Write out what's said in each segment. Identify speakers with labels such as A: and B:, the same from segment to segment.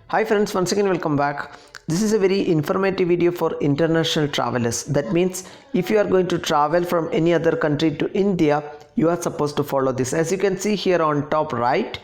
A: Hi friends, once again welcome back. This is a very informative video for international travelers. That means if you are going to travel from any other country to India, you are supposed to follow this. As you can see here on top right,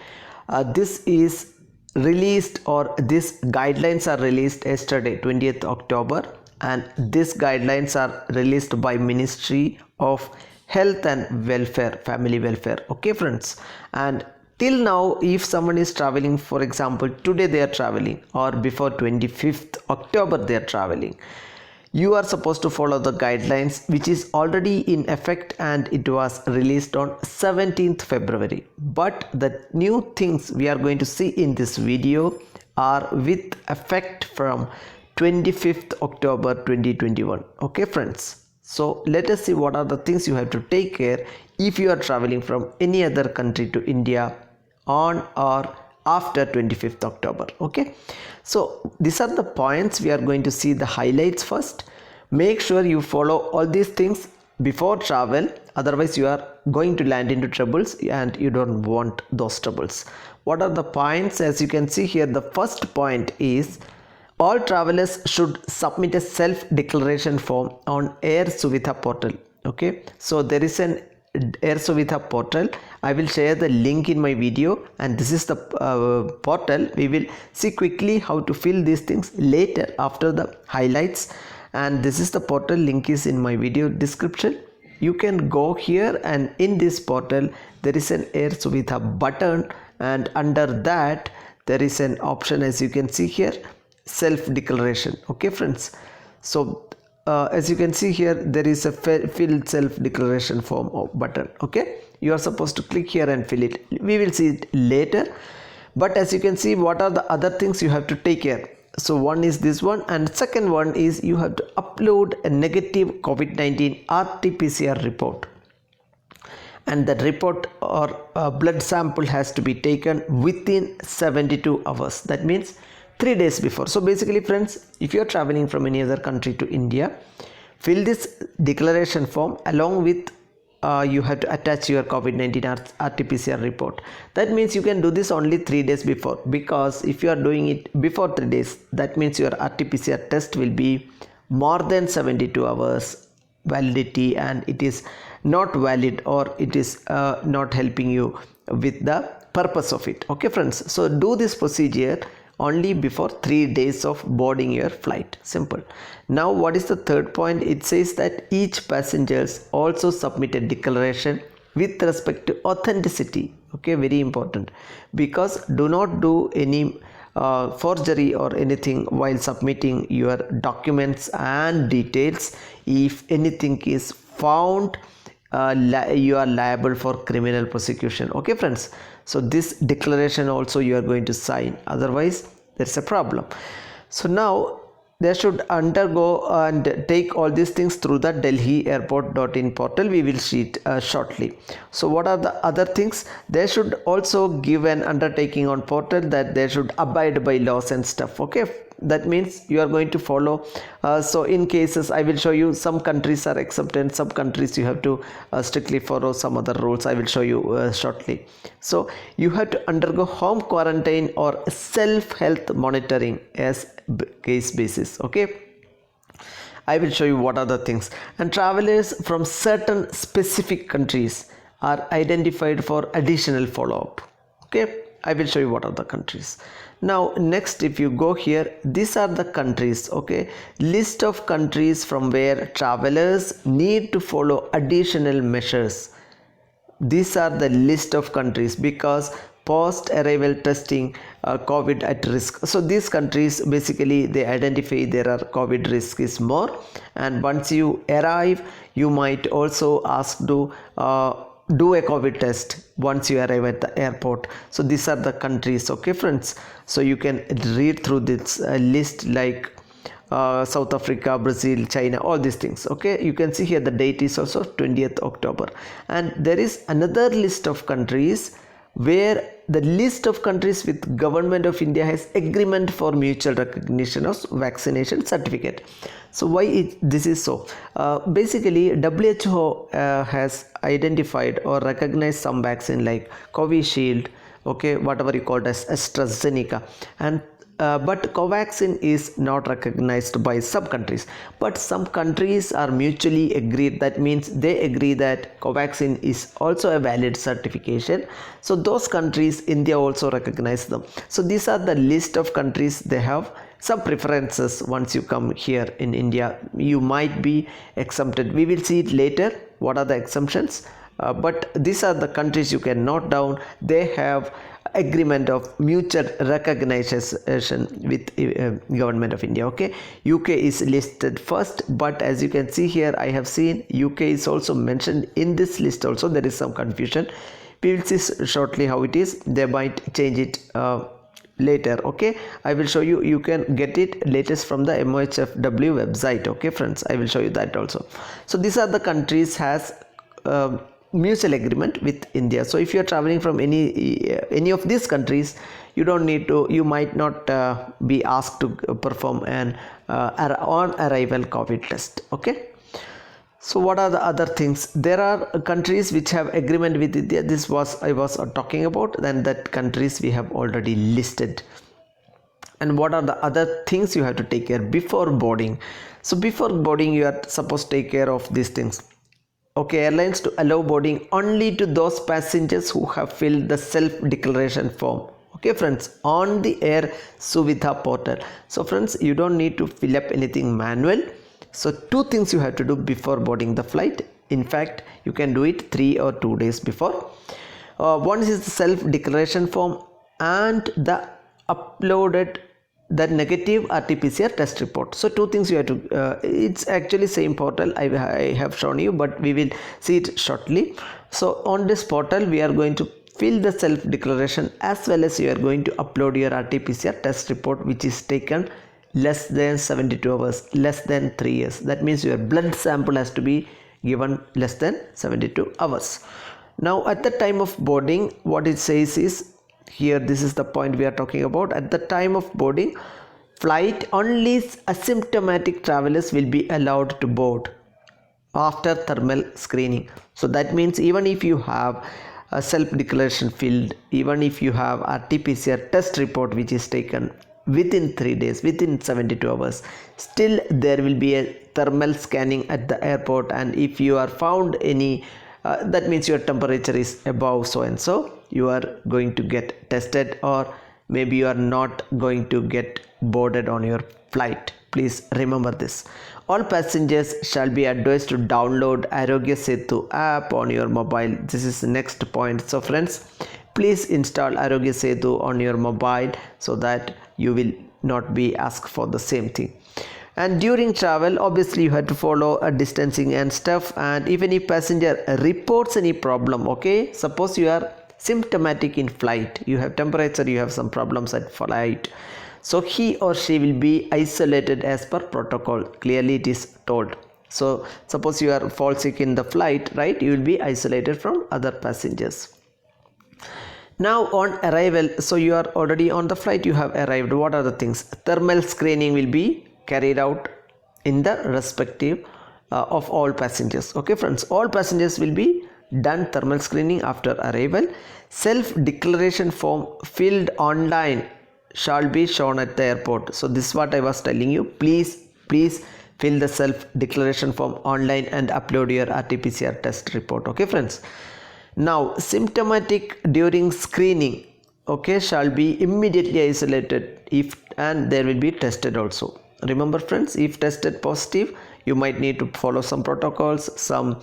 A: this is released, or these guidelines are released yesterday 20th October, and these guidelines are released by Ministry of Health and Welfare, Family Welfare. Okay friends, and till now if someone is traveling, for example today they are traveling or before 25th October they are traveling, you are supposed to follow the guidelines which is already in effect, and it was released on 17th February. But the new things we are going to see in this video are with effect from 25th October 2021. Okay friends, so let us see what are the things you have to take care if you are traveling from any other country to India on or after 25th October. Okay, so these are the points we are going to see, the highlights first. Make sure you follow all these things before travel, otherwise you are going to land into troubles and you don't want those troubles. What are the points? As you can see here, the first point is all travelers should submit a self-declaration form on Air Suvidha portal. Okay, so there is an Air Suvidha portal. I will share the link in my video, and this is the portal. We will see quickly how to fill these things later after the highlights, and this is the portal. Link is in my video description. You can go here, and in this portal there is an Air Suvidha button, and under that there is an option, as you can see here, self-declaration. Okay friends, so as you can see here, there is a fill self-declaration form button. Okay, you are supposed to click here and fill it. We will see it later, but as you can see, what are the other things you have to take care? So one is this one, and second one is you have to upload a negative COVID-19 RT-PCR report, and that report or blood sample has to be taken within 72 hours. That means 3 days before. So basically friends, if you are traveling from any other country to India, fill this declaration form along with you have to attach your COVID-19 RT-PCR report. That means you can do this only 3 days before, because if you are doing it before 3 days, that means your RT-PCR test will be more than 72 hours validity, and it is not valid, or it is not helping you with the purpose of it. Okay friends, so do this procedure only before 3 days of boarding your flight. Simple. Now what is the third point? It says that each passengers also submit a declaration with respect to authenticity. Okay, very important, because do not do any forgery or anything while submitting your documents and details. If anything is found, you are liable for criminal prosecution. Okay friends, so this declaration also you are going to sign, otherwise there's a problem. So now they should undergo and take all these things through the Delhi airport.in portal. We will see it shortly. So what are the other things? They should also give an undertaking on portal that they should abide by laws and stuff. Okay, that means you are going to follow. So in cases, I will show you, some countries are accepted, some countries you have to strictly follow some other rules. I will show you shortly. So you have to undergo home quarantine or self-health monitoring as case basis. Okay, I will show you what are the things. And travelers from certain specific countries are identified for additional follow-up. Okay, I will show you what are the countries. Now next, if you go here, these are the countries. Okay, list of countries from where travelers need to follow additional measures. These are the list of countries, because post arrival testing, COVID at risk. So these countries basically they identify there are COVID risk is more, and once you arrive you might also ask to do a COVID test once you arrive at the airport. So these are the countries. Okay friends, so you can read through this list, like South Africa, Brazil, China, all these things. Okay, you can see here the date is also 20th October, and there is another list of countries where the list of countries with government of India has agreement for mutual recognition of vaccination certificate. So why this is so? Basically WHO has identified or recognized some vaccine like Covishield, okay, whatever you call it as AstraZeneca, and but Covaxin is not recognized by some countries, but some countries are mutually agreed. That means they agree that Covaxin is also a valid certification. So those countries, India also recognize them. So these are the list of countries. They have some preferences. Once you come here in India, you might be exempted. We will see it later what are the exemptions, but these are the countries you can note down. They have agreement of mutual recognition with government of India. Okay, UK is listed first, but as you can see here, I have seen UK is also mentioned in this list also. There is some confusion. We will see shortly how it is. They might change it later. Okay, I will show you. You can get it latest from the MOHFW website. Okay friends, I will show you that also. So these are the countries has mutual agreement with India. So if you are traveling from any of these countries, you don't need to, you might not be asked to perform an on arrival COVID test. Okay, so what are the other things? There are countries which have agreement with India. This was I was talking about. Then that countries we have already listed. And what are the other things you have to take care before boarding? So before boarding, you are supposed to take care of these things. Okay, airlines to allow boarding only to those passengers who have filled the self-declaration form. Okay friends, on the Air Suvidha portal. So friends, you don't need to fill up anything manual. So two things you have to do before boarding the flight. In fact, you can do it 3 or 2 days before. One is the self-declaration form and the uploaded the negative RT-PCR test report. So two things you have to, it's actually same portal I have shown you, but we will see it shortly. So on this portal, we are going to fill the self-declaration as well as you are going to upload your RT-PCR test report, which is taken less than 72 hours, less than 3 years. That means your blood sample has to be given less than 72 hours. Now at the time of boarding, what it says is, here this is the point we are talking about. At the time of boarding flight, only asymptomatic travelers will be allowed to board after thermal screening. So that means even if you have a self-declaration filled, even if you have a RT-PCR test report which is taken within 3 days, within 72 hours, still there will be a thermal scanning at the airport. And if you are found any that means your temperature is above so and so, you are going to get tested, or maybe you are not going to get boarded on your flight. Please remember this. All passengers shall be advised to download Arogya Setu app on your mobile. This is the next point. So friends, please install Arogya Setu on your mobile so that you will not be asked for the same thing. And during travel, obviously you have to follow a distancing and stuff. And even if passenger reports any problem, okay, suppose you are symptomatic in flight, you have temperature, you have some problems at flight, so he or she will be isolated as per protocol. Clearly it is told. So suppose you are fall sick in the flight, right, you will be isolated from other passengers. Now on arrival, so you are already on the flight, you have arrived. What are the things? Thermal screening will be carried out in the respective of all passengers. Okay friends, all passengers will be done thermal screening after arrival. Self declaration form filled online shall be shown at the airport. So this is what I was telling you. Please fill the self declaration form online and upload your RT-PCR test report. Okay friends, now symptomatic during screening, okay, shall be immediately isolated if, and there will be tested also. Remember friends, if tested positive, you might need to follow some protocols, some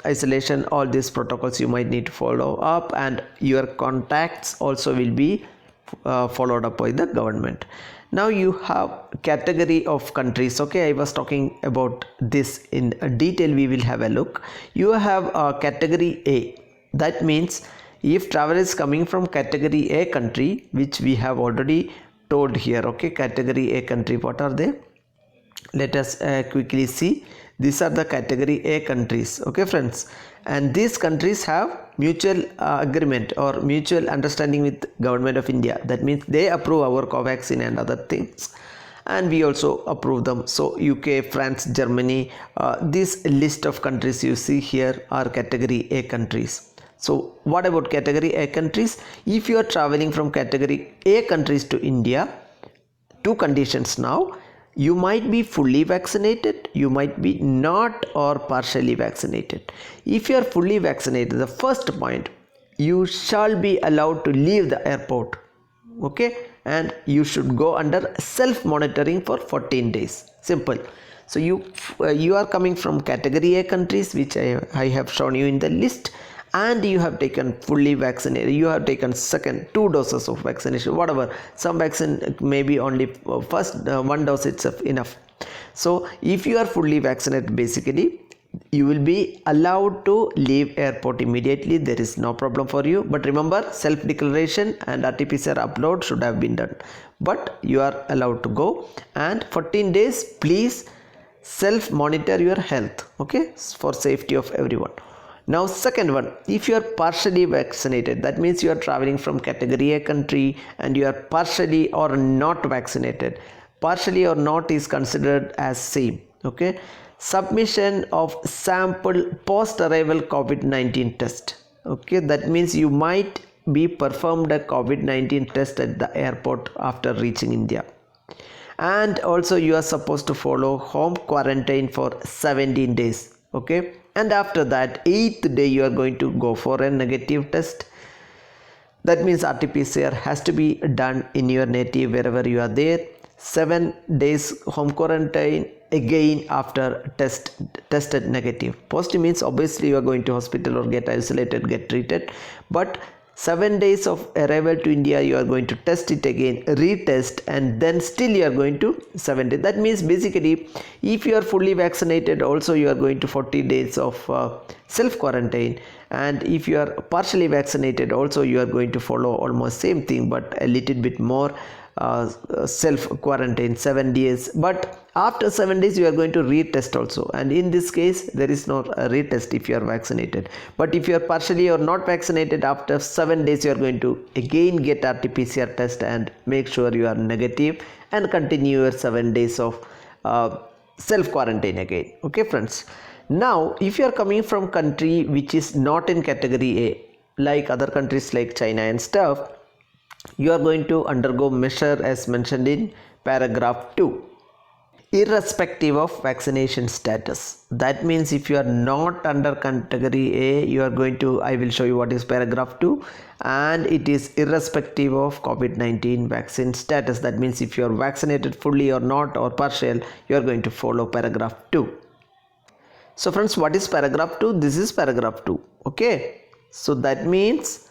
A: isolation, all these protocols you might need to follow up, and your contacts also will be followed up by the government. Now you have category of countries. Okay, I was talking about this in detail. We will have a look. You have category A. That means if travel is coming from category A country, which we have already told here. Okay, category A country, what are they? Let us quickly see. These are the category A countries. Okay friends, and these countries have mutual agreement or mutual understanding with government of India. That means they approve our Covaxin and other things, and we also approve them. So UK, France, Germany, this list of countries you see here are category A countries. So what about category A countries? If you are traveling from category A countries to India, two conditions now. You might be fully vaccinated, you might be not or partially vaccinated. If you are fully vaccinated, the first point, you shall be allowed to leave the airport, okay, and you should go under self monitoring for 14 days. Simple. So you are coming from category A countries, which I have shown you in the list, and you have taken fully vaccinated, you have taken second 2 doses of vaccination, whatever, some vaccine maybe only first 1 dose itself enough. So if you are fully vaccinated, basically you will be allowed to leave airport immediately. There is no problem for you, but remember, self declaration and RT-PCR upload should have been done, but you are allowed to go. And 14 days please self monitor your health, okay, for safety of everyone. Now second one, if you are partially vaccinated, that means you are traveling from category A country and you are partially or not vaccinated. Partially or not is considered as same, okay. Submission of sample post arrival COVID-19 test, okay, that means you might be performed a COVID-19 test at the airport after reaching India. And also you are supposed to follow home quarantine for 17 days, okay, and after that 8th day you are going to go for a negative test. That means RT-PCR has to be done in your native wherever you are there. 7 days home quarantine again after tested negative. Positive means obviously you are going to hospital or get isolated, get treated, but 7 days of arrival to India you are going to test it again, retest, and then still you are going to 7 days. That means basically if you are fully vaccinated, also you are going to 40 days of self quarantine, and if you are partially vaccinated, also you are going to follow almost same thing but a little bit more self quarantine 7 days. But after 7 days you are going to retest also, and in this case there is no retest if you are vaccinated. But if you are partially or not vaccinated, after 7 days you are going to again get RT-PCR test and make sure you are negative and continue your 7 days of self quarantine again, okay friends. Now if you are coming from country which is not in category A, like other countries like China and stuff, you are going to undergo measure as mentioned in paragraph 2, irrespective of vaccination status. That means if you are not under category A, you are going to, I will show you what is paragraph 2, and it is irrespective of COVID-19 vaccine status. That means if you are vaccinated fully or not or partial, you are going to follow paragraph 2. So friends, what is paragraph 2? This is paragraph 2, okay. So that means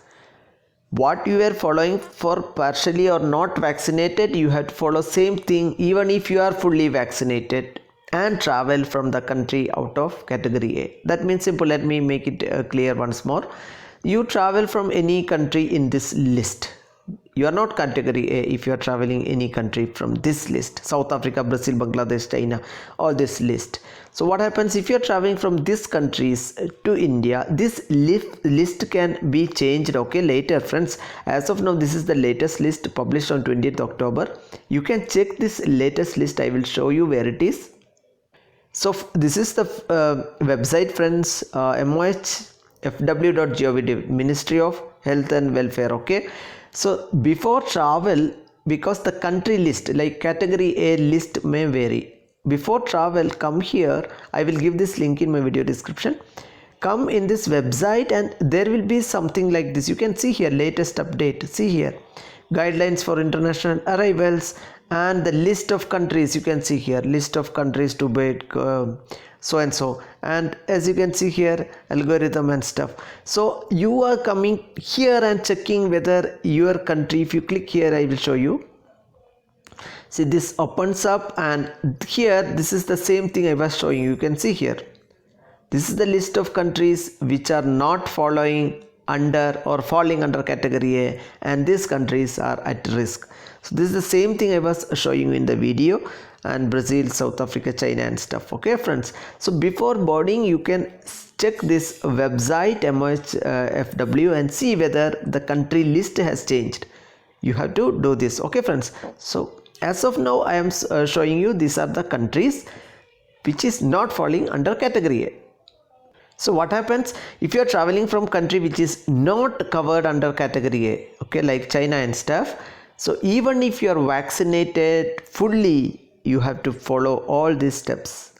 A: what you are following for partially or not vaccinated, you have to follow same thing even if you are fully vaccinated and travel from the country out of category A. That means simple. Let me make it clear once more. You travel from any country in this list. You are not category A if you are traveling any country from this list, South Africa, Brazil, Bangladesh, China, all this list. So what happens if you are traveling from these countries to India? This list can be changed, okay, later friends. As of now, this is the latest list published on 20th October. You can check this latest list. I will show you where it is. So this is the website friends, mohfw.gov, Ministry of Health and Welfare, okay. So before travel, because the country list like category A list may vary, before travel come here. I will give this link in my video description. Come in this website and there will be something like this. You can see here latest update. See here guidelines for international arrivals and the list of countries. You can see here list of countries to bed so and so, and as you can see here algorithm and stuff. So you are coming here and checking whether your country, if you click here, I will show you. See, this opens up and here this is the same thing I was showing you. You can see here this is the list of countries which are not following under or falling under category A, and these countries are at risk. So this is the same thing I was showing you in the video, and Brazil, South Africa, China and stuff, okay friends. So before boarding you can check this website mohfw and see whether the country list has changed. You have to do this, okay friends. So as of now I am showing you these are the countries which is not falling under category A. So what happens if you are traveling from country which is not covered under category A, okay, like China and stuff, So even if you are vaccinated fully, you have to follow all these steps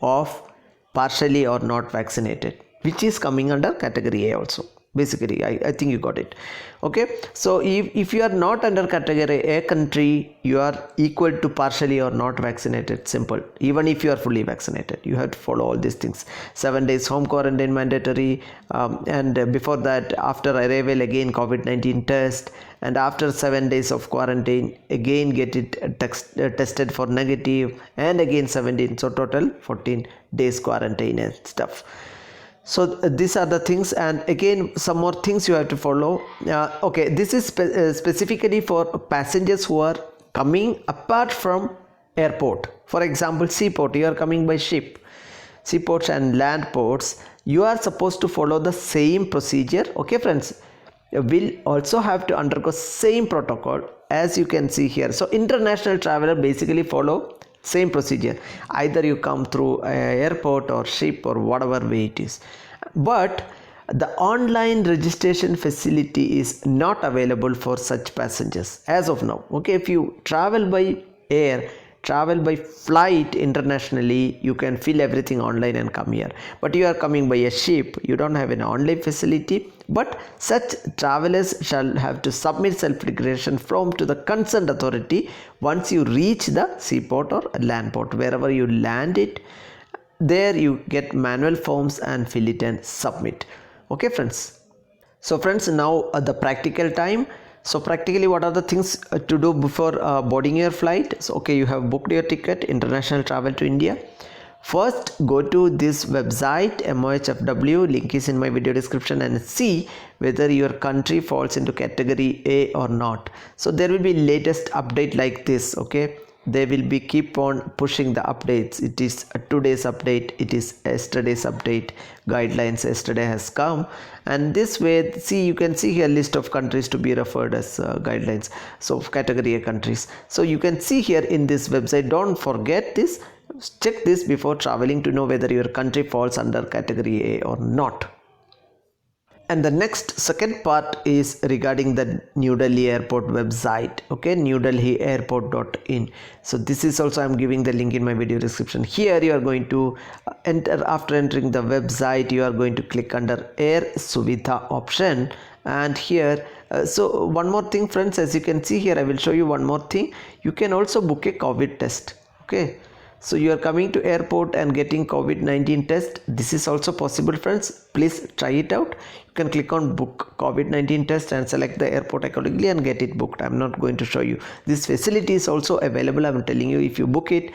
A: of partially or not vaccinated, which is coming under category A also. Basically, I think you got it. Okay, so if you are not under category A country, you are equal to partially or not vaccinated. Simple. Even if you are fully vaccinated, you have to follow all these things. 7 days home quarantine mandatory, and before that, after arrival, again COVID-19 test, and after 7 days of quarantine, again get it tested for negative, and again 17. So total 14 days quarantine and stuff. So these are the things, and again some more things you have to follow. Okay, this is specifically for passengers who are coming apart from airport. For example, seaport, you are coming by ship. Seaports and land ports, you are supposed to follow the same procedure. Okay friends, will also have to undergo same protocol as you can see here. So international traveler basically follow same procedure, either you come through airport or ship or whatever way it is. But the online registration facility is not available for such passengers as of now. Okay, if you travel by air, travel by flight internationally, you can fill everything online and come here. But you are coming by a ship, you don't have an online facility. But such travelers shall have to submit self-declaration form to the concerned authority once you reach the seaport or land port. Wherever you land it, there you get manual forms and fill it and submit. Okay friends. So friends, now the practical time. So practically, what are the things to do before boarding your flight? So okay, you have booked your ticket, international travel to India. First, go to this website MOHFW, link is in my video description, and see whether your country falls into category A or not. So there will be latest update like this. Okay, they will be keep on pushing the updates. It is a today's update, it is yesterday's update, guidelines yesterday has come, and this way, see, you can see here list of countries to be referred as guidelines. So category A countries, so you can see here in this website. Don't forget this, check this before traveling to know whether your country falls under category A or not. And the next second part is regarding the New Delhi airport website. Okay, newdelhiairport.in. So this is also, I'm giving the link in my video description. Here you are going to enter. After entering the website, you are going to click under Air Suvidha option, and here so one more thing friends, as you can see here, I will show you one more thing. You can also book a COVID test. Okay, so you are coming to airport and getting COVID-19 test. This is also possible friends. Please try it out. You can click on book COVID-19 test and select the airport accordingly and get it booked. I'm not going to show you. This facility is also available. I'm telling you, if you book it,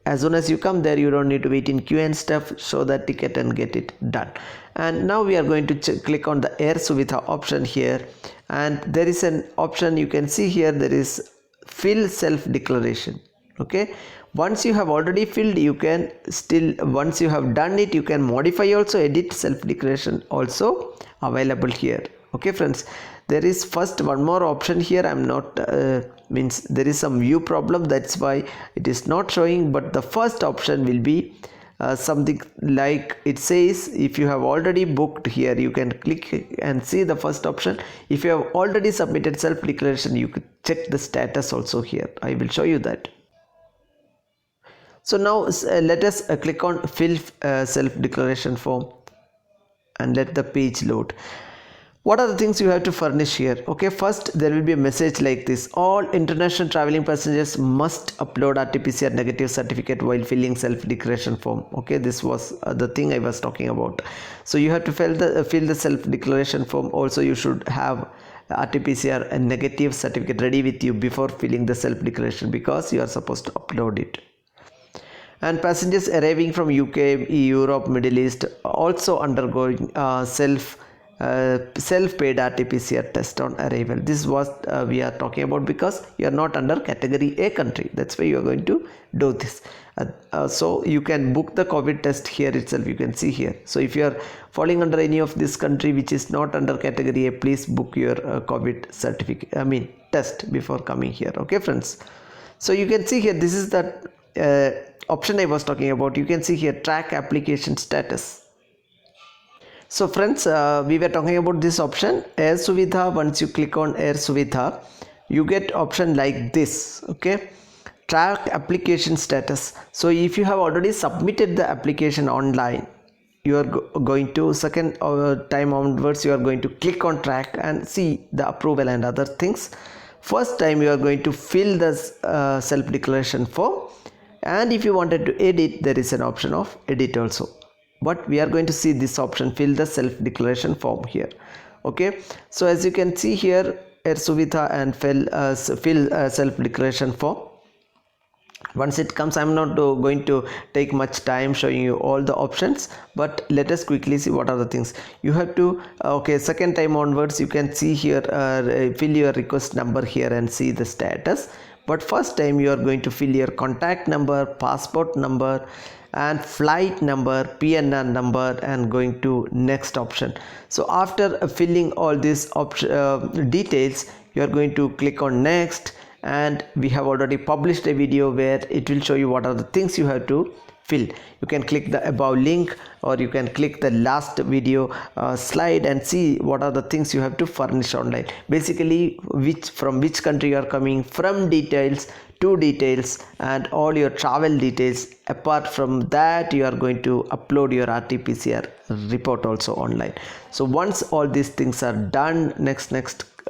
A: as soon as you come there, you don't need to wait in queue and stuff. Show that ticket and get it done. And now we are going to click on the Air Suvidha option here, and there is an option you can see here. There is fill self declaration. Okay, once you have already filled, you can still, once you have done it, you can modify also, edit self declaration also available here. Okay friends, there is first one more option here. I'm not means there is some view problem, that's why it is not showing, but the first option will be something like it says, if you have already booked, here you can click and see the first option. If you have already submitted self declaration, you could check the status also here. I will show you that. So now let us click on fill self declaration form and let the page load. What are the things you have to furnish here? Okay, first there will be a message like this: all international traveling passengers must upload RT-PCR negative certificate while filling self declaration form. Okay, this was the thing I was talking about. So you have to fill the self declaration form. Also you should have RT-PCR negative certificate ready with you before filling the self declaration, because you are supposed to upload it. And passengers arriving from UK, Europe, Middle East also undergoing self-paid RT-PCR test on arrival. This is what we are talking about, because you are not under category A country. That's why you are going to do this. So you can book the COVID test here itself. You can see here. So if you are falling under any of this country which is not under category A, please book your COVID certificate, test before coming here. Okay friends. So you can see here, this is the option I was talking about. You can see here track application status. So friends, we were talking about this option Air Suvidha. Once you click on Air Suvidha, you get option like this. Okay, track application status. So if you have already submitted the application online, you are going to second time onwards, you are going to click on track and see the approval and other things. First time you are going to fill the self declaration form, and if you wanted to edit, there is an option of edit also, but we are going to see this option, fill the self declaration form here. Okay, so as you can see here, Air Suvidha and fill self declaration form. Once it comes, I'm not going to take much time showing you all the options, but let us quickly see what are the things you have to. Okay, second time onwards, you can see here, fill your request number here and see the status. But first time you are going to fill your contact number, passport number and flight number, PNR number, and going to next option. So after filling all these details, you are going to click on next, and we have already published a video where it will show you what are the things you have to fill. You can click the above link, or you can click the last video slide and see what are the things you have to furnish online. Basically, from which country you are coming from, details, to details, and all your travel details. Apart from that, you are going to upload your RT-PCR report also online. So once all these things are done, next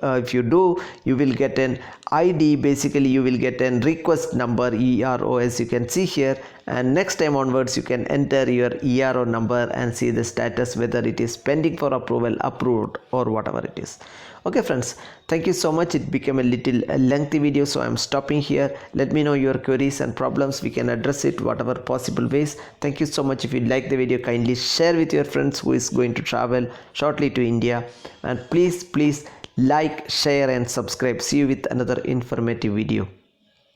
A: if you do, you will get an ID. Basically, you will get an request number, ERO, as you can see here, and next time onwards you can enter your ERO number and see the status, whether it is pending for approval, approved, or whatever it is. Okay friends, thank you so much. It became a little lengthy video, so I'm stopping here. Let me know your queries and problems. We can address it whatever possible ways. Thank you so much. If you like the video, kindly share with your friends who is going to travel shortly to India, and please like, share and subscribe. See you with another informative video.